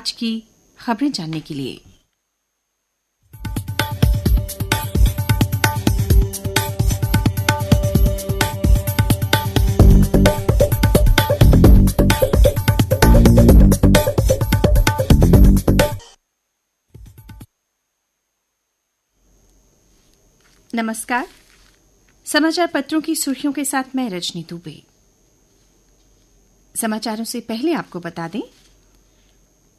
आज की खबरें जानने के लिए। नमस्कार। समाचार पत्रों की सुर्खियों के साथ मैं रजनी दुबे। समाचारों से पहले आपको बता दें,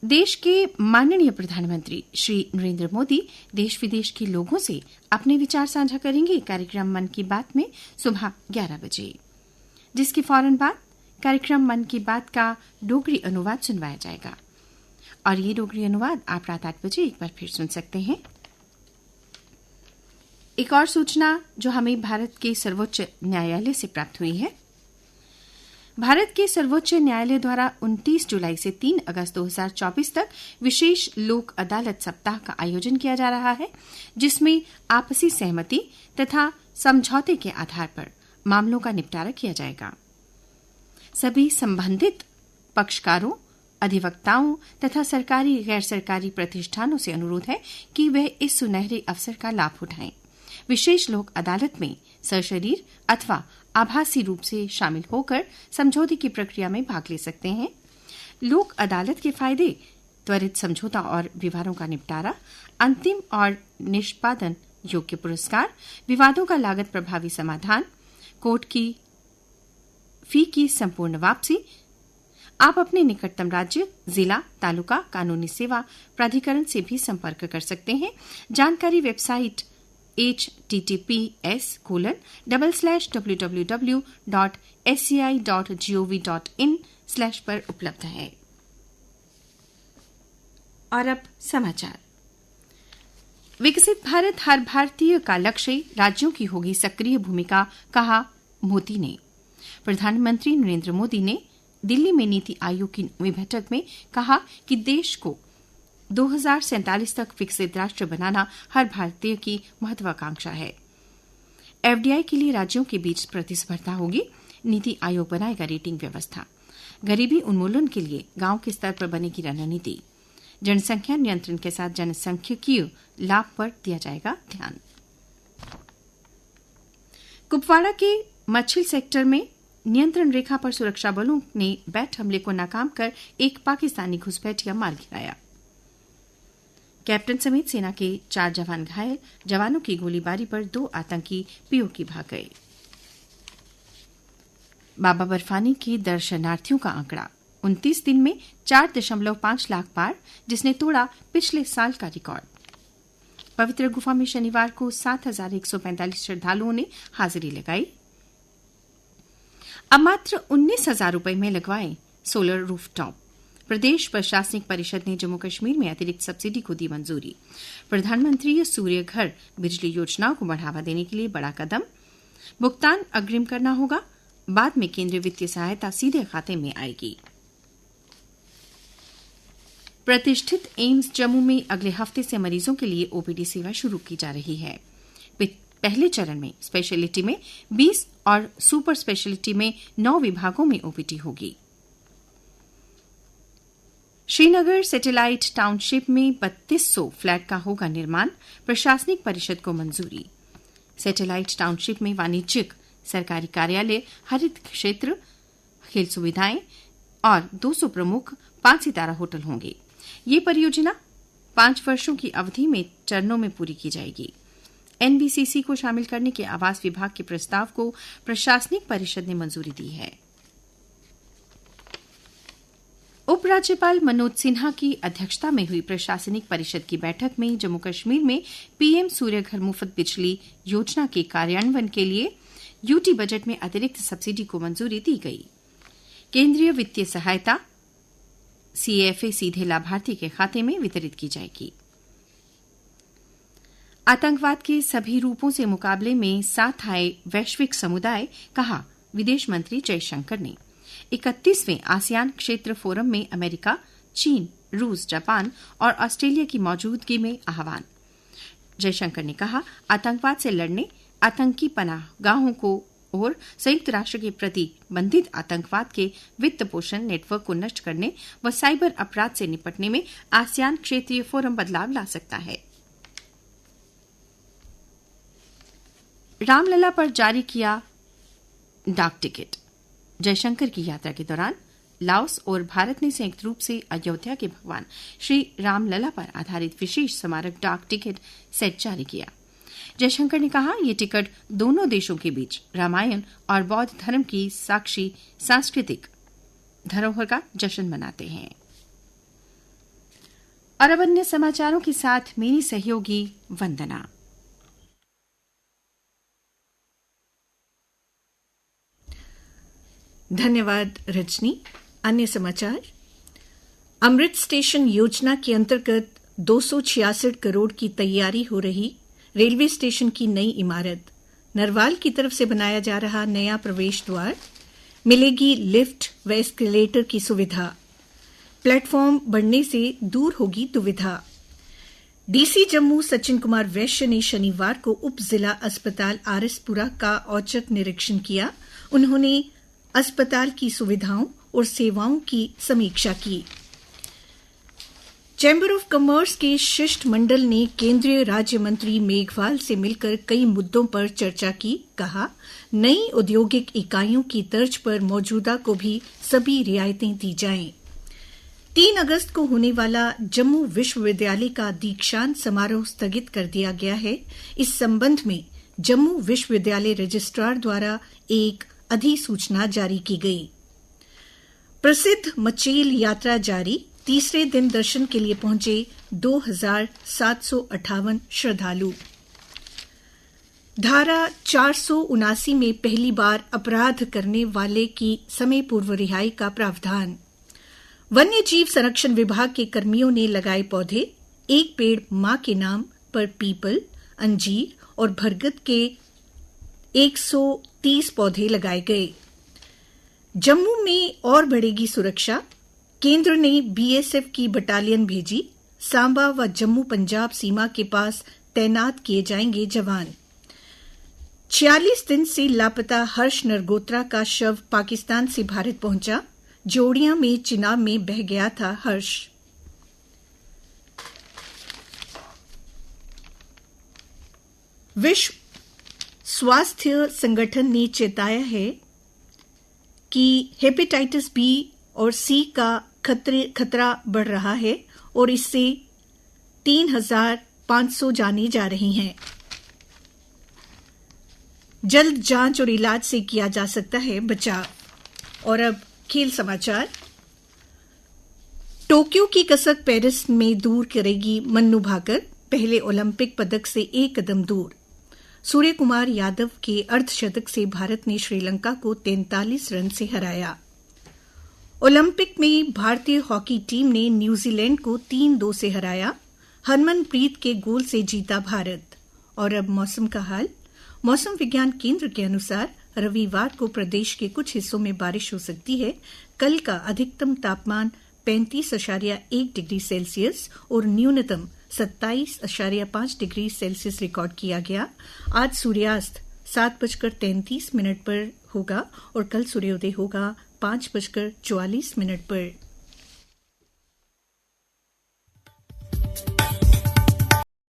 देश के माननीय प्रधानमंत्री श्री नरेंद्र मोदी देश विदेश के लोगों से अपने विचार साझा करेंगे कार्यक्रम मन की बात में सुबह 11 बजे, जिसके फौरन बाद कार्यक्रम मन की बात का डोगरी अनुवाद सुनवाया जाएगा। और ये डोगरी अनुवाद आप रात 8 बजे एक बार फिर सुन सकते हैं। एक और सूचना जो हमें भारत के सर्वोच्च न्यायालय से प्राप्त हुई है। भारत के सर्वोच्च न्यायालय द्वारा 29 जुलाई से 3 अगस्त 2024 तक विशेष लोक अदालत सप्ताह का आयोजन किया जा रहा है, जिसमें आपसी सहमति तथा समझौते के आधार पर मामलों का निपटारा किया जाएगा। सभी संबंधित पक्षकारों, अधिवक्ताओं तथा सरकारी गैर सरकारी प्रतिष्ठानों से अनुरोध है कि वे इस सुनहरे अवसर का लाभ उठाएं। विशेष लोक अदालत में सशरीर अथवा आभासी रूप से शामिल होकर समझौते की प्रक्रिया में भाग ले सकते हैं। लोक अदालत के फायदे: त्वरित समझौता और विवादों का निपटारा, अंतिम और निष्पादन योग्य पुरस्कार, विवादों का लागत प्रभावी समाधान, कोर्ट की फी की संपूर्ण वापसी। आप अपने निकटतम राज्य, जिला, तालुका कानूनी सेवा प्राधिकरण से भी संपर्क कर सकते हैं। जानकारी वेबसाइट https://www.sci.gov.in/ पर उपलब्ध है। और अब समाचार। विकसित भारत हर भारतीय का लक्ष्य, राज्यों की होगी सक्रिय भूमिका, कहा मोदी ने। प्रधानमंत्री नरेंद्र मोदी ने दिल्ली में नीति आयोग की 9वीं बैठक में कहा कि देश को 2047 तक विकसित राष्ट्र बनाना हर भारतीय की महत्वाकांक्षा है। एफडीआई के लिए राज्यों के बीच प्रतिस्पर्धा होगी। नीति आयोग बनाएगा रेटिंग व्यवस्था। गरीबी उन्मूलन के लिए गांव के स्तर पर बनेगी रणनीति। जनसंख्या नियंत्रण के साथ जनसांख्यिकीय लाभ पर दिया जाएगा ध्यान। कुपवाड़ा के मच्छिल सेक्टर में नियंत्रण रेखा पर सुरक्षा बलों ने बैट हमले को नाकाम कर एक पाकिस्तानी घुसपैठिया मार गिराया। कैप्टन समेत सेना के 4 जवान घायल। जवानों की गोलीबारी पर 2 आतंकी पीओके भाग गए। बाबा बर्फानी के दर्शनार्थियों का आंकड़ा 29 दिन में 4.5 लाख पार, जिसने तोड़ा पिछले साल का रिकॉर्ड। पवित्र गुफा में शनिवार को 7,145 श्रद्धालुओं ने हाजिरी लगाई। अब मात्र 19,000 रुपए में लगवाएं सोलर रूफटॉप। प्रदेश प्रशासनिक परिषद ने जम्मू कश्मीर में अतिरिक्त सब्सिडी को दी मंजूरी। प्रधानमंत्री सूर्य घर बिजली योजनाओं को बढ़ावा देने के लिए बड़ा कदम। भुगतान अग्रिम करना होगा, बाद में केंद्रीय वित्तीय सहायता सीधे खाते में आएगी। प्रतिष्ठित एम्स जम्मू में अगले हफ्ते से मरीजों के लिए ओपीडी सेवा शुरू की जा रही है। पहले चरण में स्पेशलिटी में 20 और सुपर स्पेशलिटी में 9 विभागों में ओपीडी होगी। श्रीनगर सैटेलाइट टाउनशिप में 3200 फ्लैट का होगा निर्माण। प्रशासनिक परिषद को मंजूरी। सैटेलाइट टाउनशिप में वाणिज्यिक, सरकारी कार्यालय, हरित क्षेत्र, खेल सुविधाएं और 200 प्रमुख 5 सितारा होटल होंगे। ये परियोजना 5 वर्षों की अवधि में चरणों में पूरी की जाएगी। एनबीसीसी को शामिल करने के आवास विभाग के प्रस्ताव को प्रशासनिक परिषद ने मंजूरी दी है। उपराज्यपाल मनोज सिन्हा की अध्यक्षता में हुई प्रशासनिक परिषद की बैठक में जम्मू कश्मीर में पीएम सूर्य घर मुफ्त बिजली योजना के कार्यान्वयन के लिए यूटी बजट में अतिरिक्त सब्सिडी को मंजूरी दी गई। केंद्रीय वित्तीय सहायता सीएफए सीधे लाभार्थी के खाते में वितरित की जाएगी। आतंकवाद के सभी रूपों से मुकाबले में साथ आए वैश्विक समुदाय, कहा विदेश मंत्री जयशंकर ने। 31वें आसियान क्षेत्र फोरम में अमेरिका, चीन, रूस, जापान और ऑस्ट्रेलिया की मौजूदगी में आह्वान। जयशंकर ने कहा, आतंकवाद से लड़ने, आतंकी पनाहगाहों को और संयुक्त राष्ट्र के प्रतिबंधित आतंकवाद के वित्त पोषण नेटवर्क को नष्ट करने व साइबर अपराध से निपटने में आसियान क्षेत्रीय फोरम बदलाव ला सकता है। रामलला पर जारी किया डाक टिकट। जयशंकर की यात्रा के दौरान लाओस और भारत ने संयुक्त रूप से अयोध्या के भगवान श्री रामलला पर आधारित विशेष स्मारक डाक टिकट सेट जारी किया। जयशंकर ने कहा, ये टिकट दोनों देशों के बीच रामायण और बौद्ध धर्म की साक्षी सांस्कृतिक धरोहर का जश्न मनाते हैं। और अब अन्य समाचारों के साथ मेरी सहयोगी वंदना। धन्यवाद रजनी। अन्य समाचार। अमृत स्टेशन योजना के अंतर्गत 266 करोड़ की तैयारी हो रही रेलवे स्टेशन की नई इमारत, नरवाल की तरफ से बनाया जा रहा नया प्रवेश द्वार, मिलेगी लिफ्ट व एस्केलेटर की सुविधा, प्लेटफॉर्म बढ़ने से दूर होगी दुविधा। डीसी जम्मू सचिन कुमार वैश्य ने शनिवार को उप जिला अस्पताल आरएसपुरा का औचक निरीक्षण किया। उन्होंने अस्पताल की सुविधाओं और सेवाओं की समीक्षा की। चैम्बर ऑफ कॉमर्स के शिष्टमंडल ने केंद्रीय राज्य मंत्री मेघवाल से मिलकर कई मुद्दों पर चर्चा की। कहा, नई औद्योगिक इकाइयों की तर्ज पर मौजूदा को भी सभी रियायतें दी जाएं। 3 अगस्त को होने वाला जम्मू विश्वविद्यालय का दीक्षांत समारोह स्थगित कर दिया गया है। इस संबंध में जम्मू विश्वविद्यालय रजिस्ट्रार द्वारा एक अधिसूचना जारी की गई। प्रसिद्ध मचेल यात्रा जारी। तीसरे दिन दर्शन के लिए पहुंचे 2758 श्रद्धालु। धारा 479 में पहली बार अपराध करने वाले की समय पूर्व रिहाई का प्रावधान। वन्य जीव संरक्षण विभाग के कर्मियों ने लगाए पौधे। एक पेड़ मां के नाम पर पीपल, अंजीर और बरगद के 130 पौधे लगाए गए। जम्मू में और बढ़ेगी सुरक्षा। केंद्र ने बीएसएफ की बटालियन भेजी। सांबा व जम्मू पंजाब सीमा के पास तैनात किए जाएंगे जवान। 46 दिन से लापता हर्ष नरगोत्रा का शव पाकिस्तान से भारत पहुंचा। जोड़ियां में चिनाब में बह गया था हर्ष। विश्व स्वास्थ्य संगठन ने चेताया है कि हेपेटाइटिस बी और सी का खतरा बढ़ रहा है और इससे 3,500 जानें जा रही हैं। जल्द जांच और इलाज से किया जा सकता है बचाव। और अब खेल समाचार। टोक्यो की कसक पेरिस में दूर करेगी मन्नू भाकर। पहले ओलंपिक पदक से 1 कदम दूर। सूर्य कुमार यादव के अर्धशतक से भारत ने श्रीलंका को 43 रन से हराया। ओलंपिक में भारतीय हॉकी टीम ने न्यूजीलैंड को 3-2 से हराया। हरमनप्रीत के गोल से जीता भारत। और अब मौसम का हाल। मौसम विज्ञान केंद्र के अनुसार रविवार को प्रदेश के कुछ हिस्सों में बारिश हो सकती है। कल का अधिकतम तापमान 35.1 डिग्री सेल्सियस और न्यूनतम 27.5 डिग्री सेल्सियस रिकॉर्ड किया गया। आज सूर्यास्त 7:33 पर होगा और कल सूर्योदय होगा 5:44 पर।